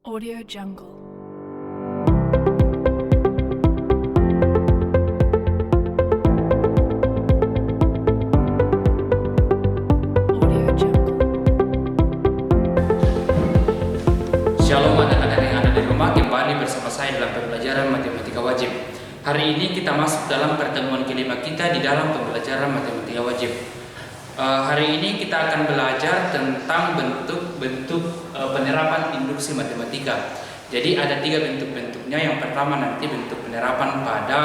Audio Jungle. Audio Jungle. Shalom anak-anak yang ada di rumah, kembali bersama saya dalam pembelajaran matematika wajib. Hari ini kita masuk dalam pertemuan kelima kita di dalam pembelajaran matematika wajib. Hari ini kita akan belajar tentang bentuk-bentuk penerapan induksi matematika. Jadi ada 3 bentuk-bentuknya. Yang pertama nanti bentuk penerapan pada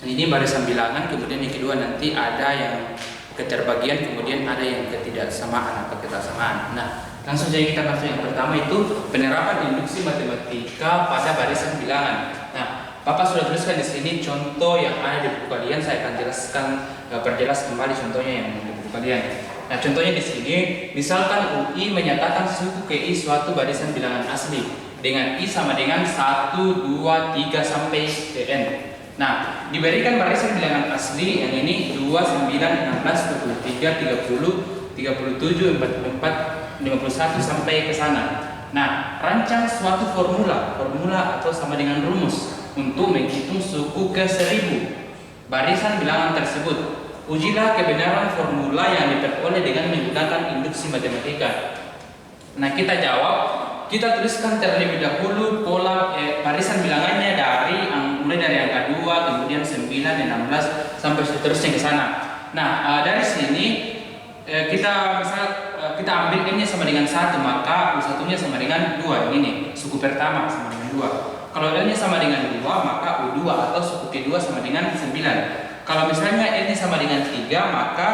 ini barisan bilangan, kemudian yang kedua nanti ada yang keterbagian, kemudian ada yang ketidaksamaan atau ketersamaan. Nah, langsung saja kita masuk yang pertama, itu penerapan induksi matematika pada barisan bilangan. Nah, Bapak sudah tuliskan di sini contoh yang ada di buku kalian. Saya akan perjelas kembali contohnya yang di buku kalian. Nah, contohnya di sini, misalkan UI menyatakan suku ke I suatu barisan bilangan asli dengan I sama dengan 1, 2, 3 sampai N. Nah, diberikan barisan bilangan asli yang ini 2, 9, 16, 23, 30, 37, 44, 51 sampai ke sana. Nah, rancang suatu formula atau sama dengan rumus untuk menghitung suku ke 1000 barisan bilangan tersebut. Ujilah kebenaran formula yang diperoleh dengan menggunakan induksi matematika. Nah, kita jawab, kita tuliskan terlebih dahulu pola barisan bilangannya mulai dari angka 2, kemudian 9, 16 sampai seterusnya ke sana. Nah, dari sini kita ambil N-nya sama dengan 1, maka U1-nya sama dengan 2. Ini suku pertama sama dengan 2. Kalau N-nya sama dengan 2, maka U2 atau suku kedua sama dengan 9. Kalau misalnya N-nya sama dengan 3, maka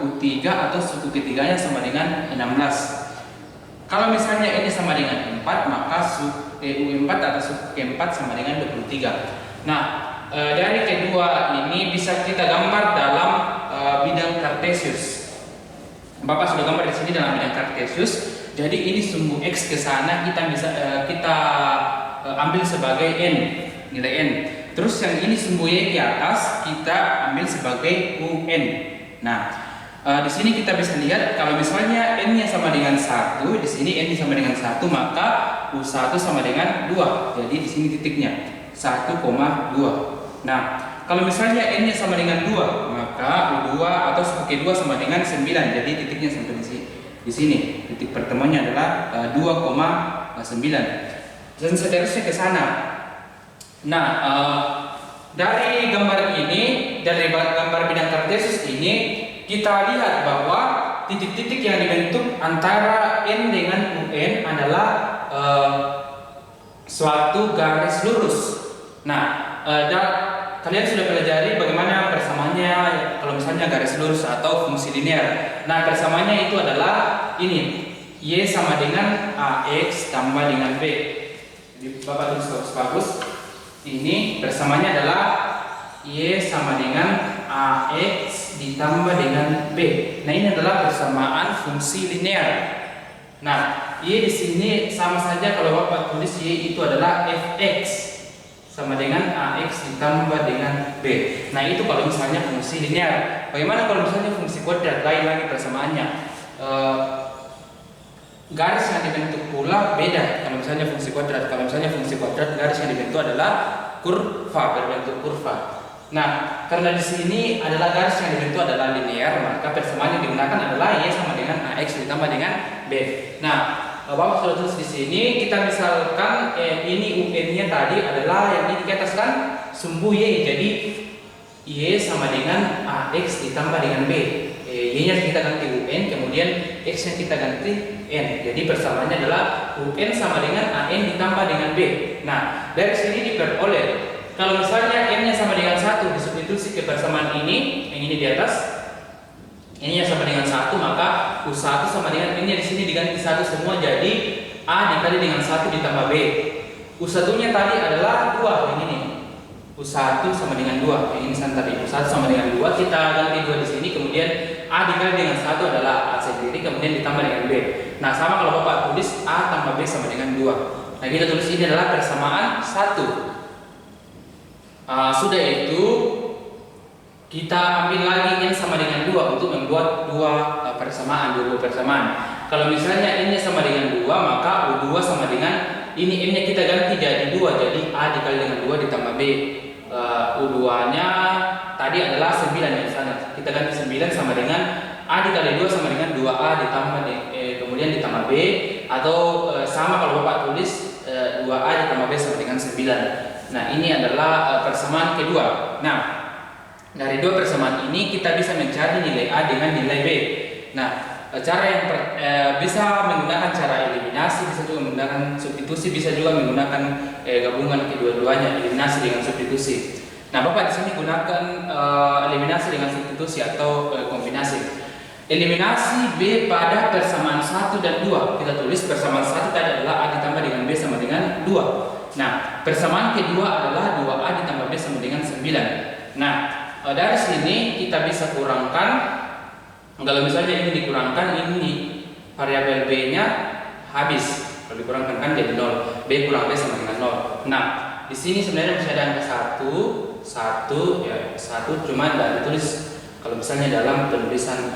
U3 atau suku ketiganya sama dengan 16. Kalau misalnya N-nya sama dengan 4, maka U4 atau suku keempat sama dengan 23. Nah, dari kedua ini bisa kita gambar dalam bidang kartesius. Bapak sudah gambar di sini dalam bidang kartesius. Jadi ini sumbu X ke sana kita bisa ambil sebagai N, nilai N. Terus yang ini sumbu Y ke atas kita ambil sebagai UN. Nah, di sini kita bisa lihat kalau misalnya N-nya sama dengan 1, di sini N-nya sama dengan 1, maka U1 sama dengan 2. Jadi di sini titiknya 1,2. Nah, kalau misalnya N-nya sama dengan 2, maka U2 atau suku kedua sama dengan 9. Jadi titiknya sampai di sini. Titik pertemuannya adalah 2,9. Dan seterusnya ke sana. Nah, dari gambar ini, dari gambar bidang kartesius ini, kita lihat bahwa titik-titik yang dibentuk antara N dengan UN adalah suatu garis lurus. Nah, kalian sudah pelajari bagaimana persamaannya kalau misalnya garis lurus atau fungsi linear. Nah, persamaannya itu adalah ini, Y sama dengan AX tambah dengan B. Jadi Bapak tulis bagus. Ini persamaannya adalah Y sama dengan AX ditambah dengan B. Nah, ini adalah persamaan fungsi linear. Nah, Y di sini sama saja kalau Bapak tulis Y itu adalah Fx sama dengan AX ditambah dengan B. Nah, itu kalau misalnya fungsi linear. Bagaimana kalau misalnya fungsi kuadrat? Lain lagi persamaannya. Garis yang dibentuk pula beda kalau misalnya fungsi kuadrat. Kalau misalnya fungsi kuadrat, garis yang dibentuk adalah kurva, berbentuk kurva. Nah, karena di sini adalah garis yang dibentuk adalah linear, maka persamaan yang digunakan adalah Y sama dengan AX ditambah dengan B. Nah, Bapak sudah tulis di sini, kita misalkan ini UN-nya tadi adalah yang ini di atas kan sumbu Y. Jadi Y sama dengan AX ditambah dengan B. Y-nya kita ganti UN, kemudian X-nya kita ganti N. Jadi persamaannya adalah UN sama dengan AN ditambah dengan B. Nah, dari sini diperoleh kalau misalnya N-nya sama dengan 1, disubstitusi ke persamaan ini, yang ini di atas, N-nya sama dengan 1, maka U1 sama dengan N-nya di sini diganti 1 semua, jadi A dikali dengan 1 ditambah B. U1-nya tadi adalah 2, yang ini. U1 sama dengan 2, yang ini tadi. U1 sama dengan 2, kita ganti 2 di sini, kemudian A dikali dengan 1 adalah A sendiri, kemudian ditambah dengan B. Nah, sama kalau Bapak tulis A tambah B sama dengan 2. Nah, kita tulis ini adalah persamaan 1. Sudah itu, kita ambil lagi N sama dengan 2 untuk membuat dua persamaan. Kalau misalnya N-nya sama dengan 2, maka ini M-nya kita ganti jadi 2, jadi A dikali dengan 2 ditambah B. U2-nya tadi adalah 9 ya sana. Kita ganti 9 sama dengan A dikali 2 sama dengan 2A ditambah kemudian ditambah B, atau sama kalau Bapak tulis 2A ditambah B sama dengan 9. Nah, ini adalah persamaan kedua. Nah, dari dua persamaan ini kita bisa mencari nilai A dengan nilai B. Nah, cara yang bisa menggunakan cara eliminasi, bisa juga menggunakan substitusi, bisa juga menggunakan gabungan kedua-duanya, eliminasi dengan substitusi. Nah, Bapak di sini gunakan eliminasi dengan substitusi atau kombinasi. Eliminasi B pada persamaan 1 dan 2. Kita tulis persamaan 1 tadi adalah A ditambah dengan B sama dengan 2. Nah, persamaan kedua adalah 2A ditambah B sama dengan 9. Nah, dari sini kita bisa kurangkan. Kalau misalnya ini dikurangkan, ini variabel B-nya habis. Kalau dikurangkan kan jadi 0. B kurang B sama dengan 0. Nah, di sini sebenarnya masih ada angka 1 ya, 1 cuman tidak ditulis kalau misalnya dalam penulisan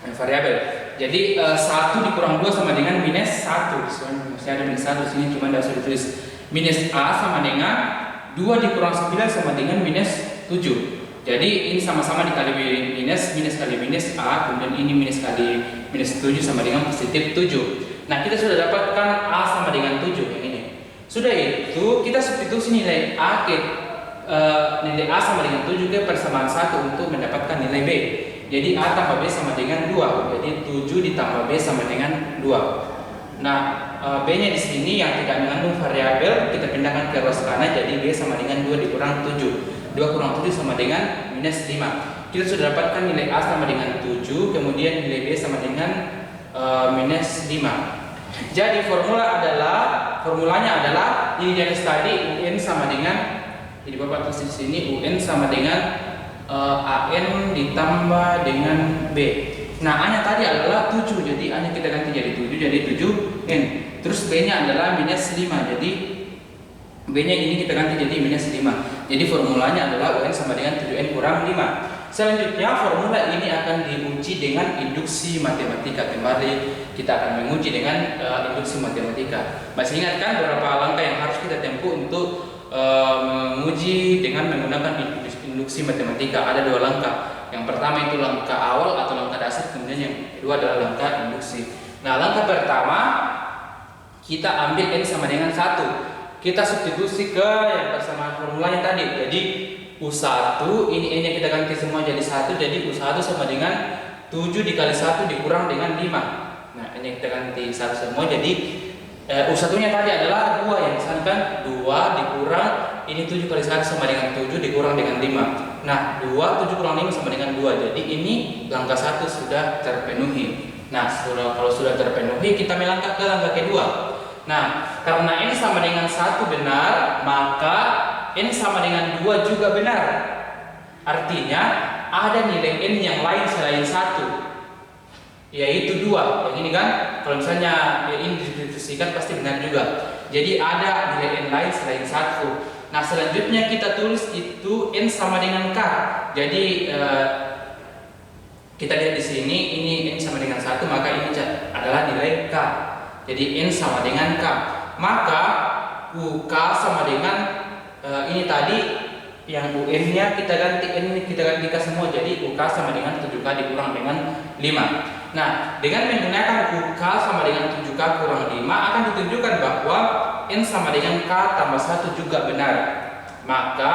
variabel. Jadi 1 dikurang 2 sama dengan minus 1. Masih ada minus 1 di sini cuman tidak usah ditulis. Minus A sama dengan 2 dikurang 9 sama dengan minus 7. Jadi ini sama-sama dikali minus kali minus A, kemudian ini minus kali minus 7 sama dengan positif 7. Nah, kita sudah dapatkan A sama dengan 7 yang ini. Sudah itu kita substitusi nilai A nilai A sama dengan 7 ke persamaan 1 untuk mendapatkan nilai B. Jadi A tambah B sama dengan 2. Jadi 7 ditambah B sama dengan 2. Nah, B-nya di sini yang tidak mengandung variabel kita pindahkan ke ruas kanan, jadi B sama dengan 2 dikurang 7. 2 kurang 7 sama dengan minus 5. Kita sudah dapatkan nilai A sama dengan 7, kemudian nilai B sama dengan minus 5. Jadi formulanya adalah ini dari tadi UN sama dengan, jadi Bapak tulis di sini UN sama dengan AN ditambah dengan B. Nah, A-nya tadi adalah 7, jadi A-nya kita ganti jadi 7, jadi 7N. Terus B-nya adalah minus 5, jadi B-nya ini kita ganti jadi minus 5. Jadi formulanya adalah UN sama dengan 7N kurang 5. Selanjutnya formula ini akan diuji dengan induksi matematika. Kembali kita akan menguji dengan induksi matematika. Masih ingat kan beberapa langkah yang harus kita tempuh untuk menguji dengan menggunakan induksi matematika? Ada 2 langkah. Yang pertama itu langkah awal atau langkah dasar, kemudian yang kedua adalah langkah induksi. Nah, langkah pertama kita ambil N sama dengan 1. Kita substitusi ke yang persamaan formulanya tadi. Jadi U1 ini N nya kita ganti semua jadi 1, jadi U1 sama dengan 7 dikali 1 dikurang dengan 5. Nah, N nya kita ganti 1 semua, jadi U1 nya tadi adalah 2 yang misalkan 2 dikurang ini 7 kali 1 sama dengan 7 dikurang dengan 5. Nah, 7 kurang 5 sama dengan 2. Jadi ini langkah 1 sudah terpenuhi. Nah, kalau sudah terpenuhi kita melangkah ke langkah kedua. Nah, karena N sama dengan 1 benar, maka N sama dengan 2 juga benar. Artinya ada nilai N yang lain selain 1, yaitu 2. Yang ini kan, kalau misalnya ini didiskusikan pasti benar juga. Jadi ada nilai N lain selain 1. Nah, selanjutnya kita tulis itu N sama dengan K. Jadi kita lihat di sini ini N sama dengan 1, maka ini adalah nilai K. Jadi N sama dengan K. Maka UK sama dengan ini tadi yang UN-nya kita ganti N ini kita ganti K semua. Jadi UK sama dengan 7K dikurang dengan 5. Nah, dengan menggunakan UK sama dengan 7K kurang 5 akan ditunjukkan bahwa N sama dengan K tambah 1 juga benar. Maka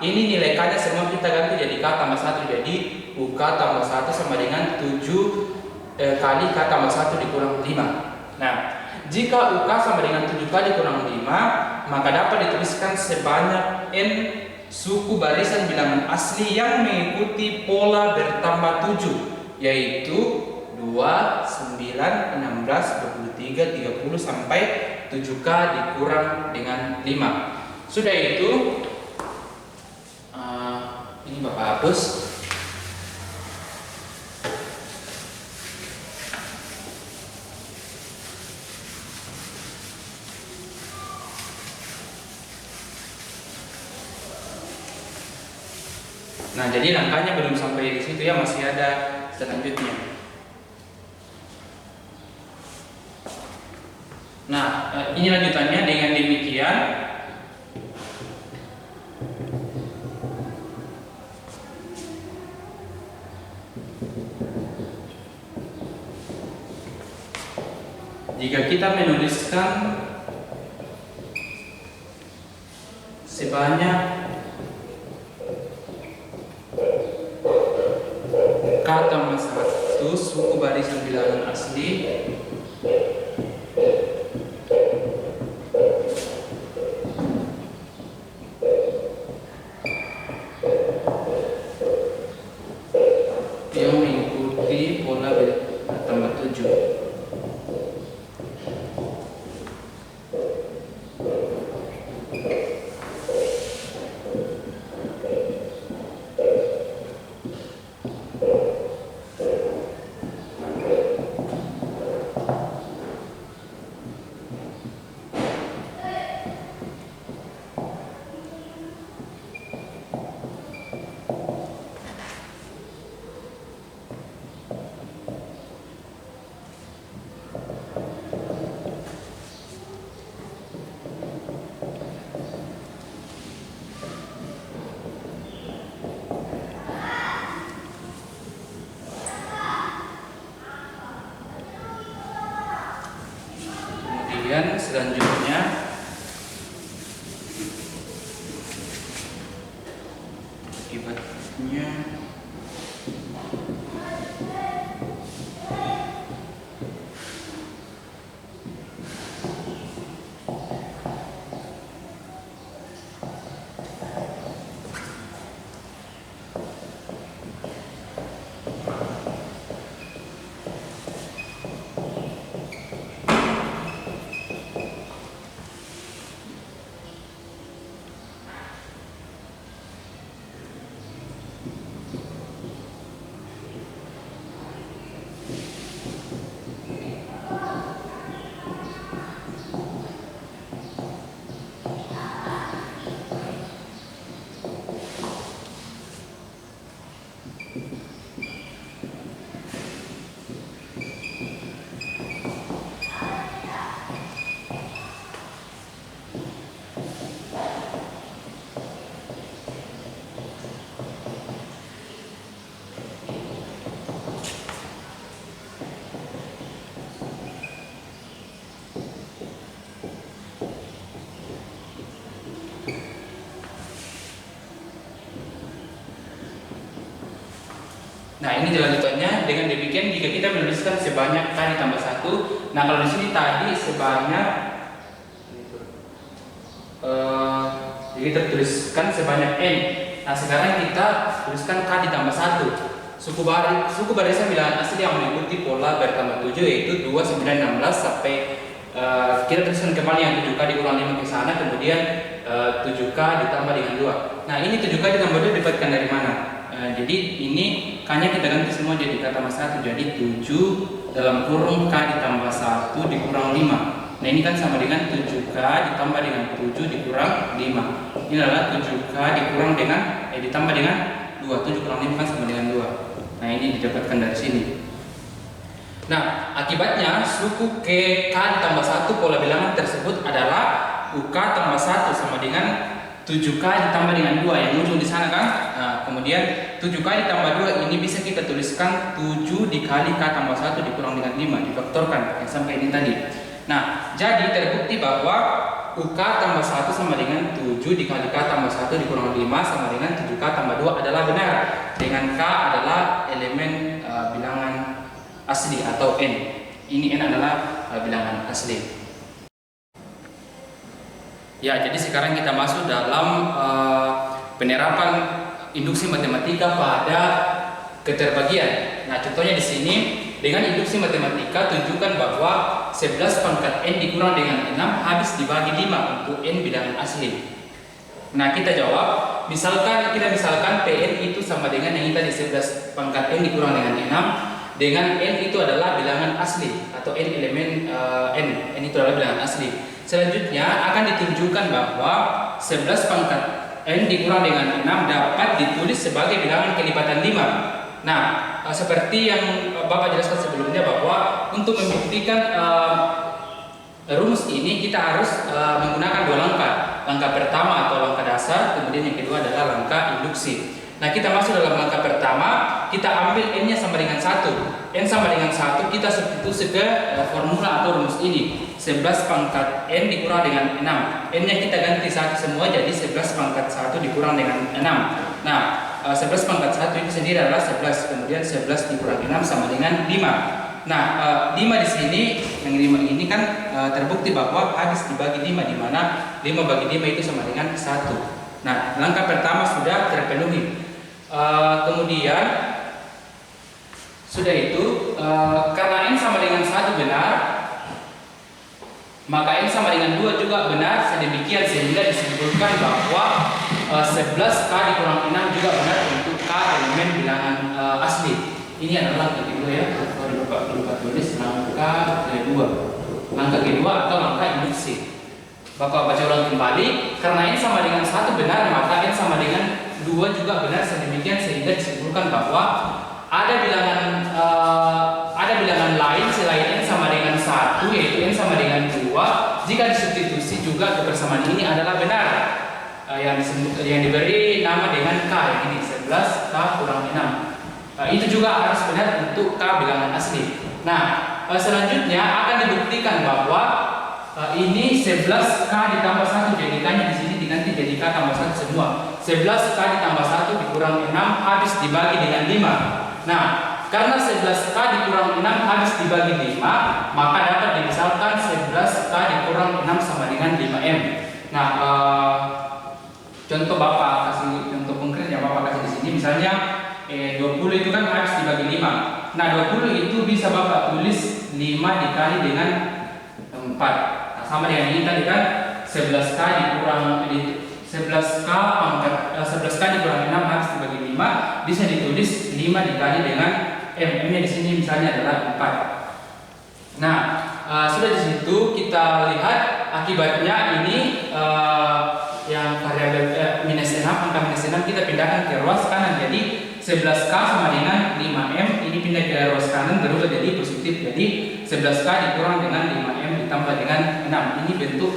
ini nilai K-nya semua kita ganti jadi K tambah 1. Jadi UK tambah 1 sama dengan 7 kali K tambah 1 dikurang 5. Nah, jika UK sama dengan 7K dikurang 5, maka dapat dituliskan sebanyak N suku barisan bilangan asli yang mengikuti pola bertambah 7, yaitu 2, 9, 16, 23, 30 sampai 7K dikurang dengan 5. Sudah itu, ini Bapak hapus. Nah, jadi langkahnya belum sampai di situ ya, masih ada selanjutnya. Nah, ini lanjutannya. Dengan demikian jika kita menuliskan sebanyak K tambah 1 suku barisan bilangan asli yang mengikuti pola tambah 7. Kemudian selanjutnya akibatnya Nah, ini lanjutannya. Dengan demikian jika kita menuliskan sebanyak K ditambah 1. Nah, kalau di sini tadi sebanyak jadi kita tuliskan sebanyak N. Nah, sekarang kita tuliskan K ditambah 1. Suku barisan bilangan asli yang mengikuti pola bertambah 7 yaitu 2, 9, 16 sampai kita tuliskan kembali yang 7K dikurang 5 ke sana, kemudian 7K ditambah dengan 2. Nah, ini 7K ditambah 2 didapatkan dari mana? Jadi ini K-nya kita ganti semua jadi K tambah 1, jadi 7 dalam kurung K ditambah 1 dikurang 5. Nah, ini kan sama dengan 7K ditambah dengan 7 dikurang 5. Ini adalah 7K dikurang dengan ditambah dengan 2. 7 kurang 5 kan sama dengan 2. Nah, ini didapatkan dari sini. Nah, akibatnya suku K ditambah 1 pola bilangan tersebut adalah UK tambah 1 sama dengan 7K ditambah dengan 2 yang muncul di sana kan. Nah, kemudian 7K ditambah 2 ini bisa kita tuliskan 7 dikali K tambah 1 dikurang dengan 5, difaktorkan yang sampai ini tadi. Nah, jadi terbukti bahwa UK tambah 1 sama dengan 7 dikali K tambah 1 dikurang 5 sama dengan 7K tambah 2 adalah benar. Dengan K adalah elemen bilangan asli atau N. Ini N adalah bilangan asli. Ya, jadi sekarang kita masuk dalam penerapan induksi matematika pada keterbagian. Nah, contohnya di sini dengan induksi matematika tunjukkan bahwa 11 pangkat N dikurang dengan 6 habis dibagi 5 untuk N bilangan asli. Nah, kita jawab, misalkan PN itu sama dengan yang tadi 11 pangkat N dikurang dengan 6 dengan N itu adalah bilangan asli atau N elemen N itu adalah bilangan asli. Selanjutnya akan ditunjukkan bahwa 11 pangkat N dikurang dengan 6 dapat ditulis sebagai bilangan kelipatan 5. Nah, seperti yang Bapak jelaskan sebelumnya bahwa untuk membuktikan rumus kita harus menggunakan dua langkah. Langkah pertama atau langkah dasar, kemudian yang kedua adalah langkah induksi. Nah, kita masuk dalam langkah pertama, kita ambil n-nya sama dengan 1. N sama dengan 1, kita substitusi ke formula atau rumus ini. 11 pangkat n dikurang dengan 6. N-nya kita ganti 1 semua, jadi 11 pangkat 1 dikurang dengan 6. Nah, 11 pangkat 1 itu sendiri adalah 11, kemudian 11 dikurang 6 sama dengan 5. Nah, 5 di sini, yang 5 ini kan terbukti bahwa habis dibagi 5, di mana 5 bagi 5 itu sama dengan 1. Nah, langkah pertama sudah terpenuhi. Kemudian sudah itu, karena n sama dengan 1 benar, maka n sama dengan 2 juga benar, sedemikian sehingga disimpulkan bahwa 11k dikurang 6 juga benar untuk k elemen bilangan asli. Ini adalah langkah kedua ya, kalau lupa tulis langkah kedua. Langkah kedua atau langkah induksi. Bapak baca ulang kembali, karena n sama dengan 1 benar, maka n sama dengan 2 juga benar, sedemikian sehingga disimpulkan bahwa ada bilangan lain selain n sama dengan 1, yaitu n sama dengan 2. Jika disubstitusi juga kebersamaan ini adalah benar. Yang diberi nama dengan k, yang ini 11k kurang 6. Itu juga harus benar untuk k bilangan asli. Nah, selanjutnya akan dibuktikan bahwa ini 11k ditambah 1, jadi k-nya di sini diganti jadi k tambah 1 semua. 11k ditambah 1 dikurang 6 habis dibagi dengan 5. Nah, karena 11k dikurang 6 habis dibagi 5, maka dapat dimisalkan 11k dikurang 6 sama dengan 5m. Nah, contoh Bapak kasih contoh konkret yang Bapak kasih di sini, misalnya 20 itu kan habis dibagi 5. Nah, 20 itu bisa Bapak tulis 5 dikali dengan 4. Nah, sama dengan ini tadi kan 11k dikurang 11k dikurang 6 habis dibagi 5 bisa ditulis 5 dikali dengan m-nya di sini misalnya adalah 4. Nah, sudah di situ kita lihat akibatnya ini yang variabel minus 6, angka minus 6 kita pindahkan ke ruas kanan, jadi 11k sama dengan 5m ini pindah ke ruas kanan berubah jadi positif, jadi 11k dikurang dengan 5m ditambah dengan 6. Ini bentuk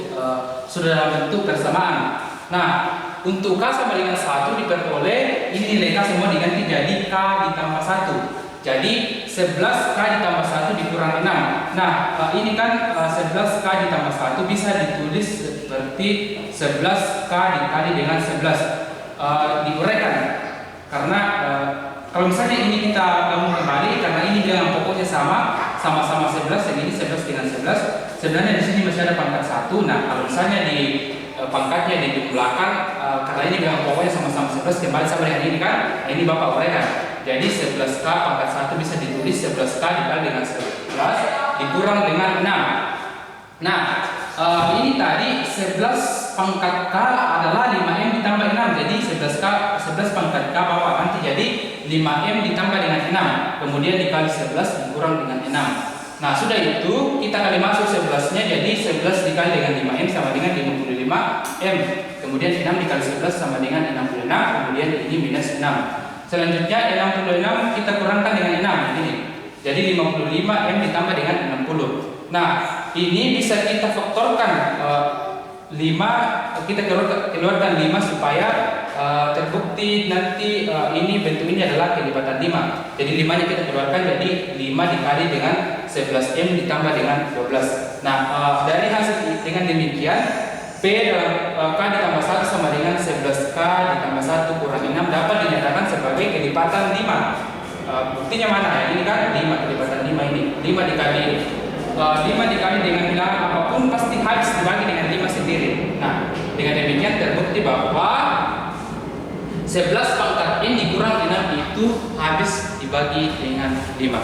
sudah dalam bentuk persamaan. Nah, untuk k sama dengan 1 diperoleh, ini nilai k semua diganti jadi k ditambah 1. Jadi 11k ditambah 1 dikurang 6. Nah, ini kan 11k ditambah 1 bisa ditulis seperti 11k dikali dengan 11. Diuraikan. Karena kalau misalnya ini kita gabung kembali, karena ini bilangan pokoknya sama-sama 11, yang ini 11 dengan 11. Sebenarnya di sini masih ada pangkat 1. Nah, kalau misalnya di pangkatnya dijumlahkan, karena ini bilangan pokoknya sama-sama 11, kembali sama dengan ini kan, nah, ini Bapak uraikan. Jadi 11k pangkat 1 bisa ditulis 11k dikali dengan 11 dikurang dengan 6. Nah, ini tadi 11 pangkat k adalah 5m ditambah 6. Jadi 11 pangkat k Bapak ganti jadi 5m ditambah dengan 6. Kemudian dikali 11 dikurang dengan 6. Nah, sudah itu kita kali masuk 11-nya, jadi 11 dikali dengan 5m sama dengan 55m. Kemudian 6 dikali 11 sama dengan 66, kemudian ini minus 6. Selanjutnya 66 kita kurangkan dengan 6 ini. Jadi 55m ditambah dengan 60. Nah, ini bisa kita faktorkan 5, kita keluarkan 5 supaya terbukti nanti ini bentuk ini adalah kelipatan 5. Jadi 5-nya kita keluarkan, jadi 5 dikali dengan 11m ditambah dengan 12. Nah, dari hasil dengan demikian P dalam K ditambah 1 sama dengan 11K ditambah 1 kurang 6 dapat dinyatakan sebagai kelipatan 5. Buktinya mana ya? Ini kan 5, kelipatan 5 ini. 5 dikali dengan bilangan apapun pasti habis dibagi dengan 5 sendiri. Nah, dengan demikian terbukti bahwa 11 pangkat n dikurang 6 itu habis dibagi dengan 5.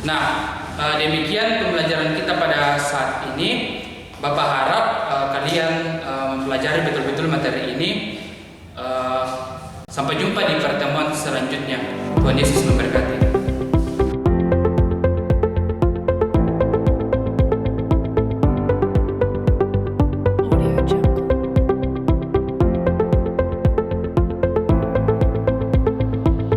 Nah, demikian pembelajaran kita pada saat ini. Bapak harap kalian mempelajari betul-betul materi ini. Sampai jumpa di pertemuan selanjutnya. Tuhan Yesus memberkati.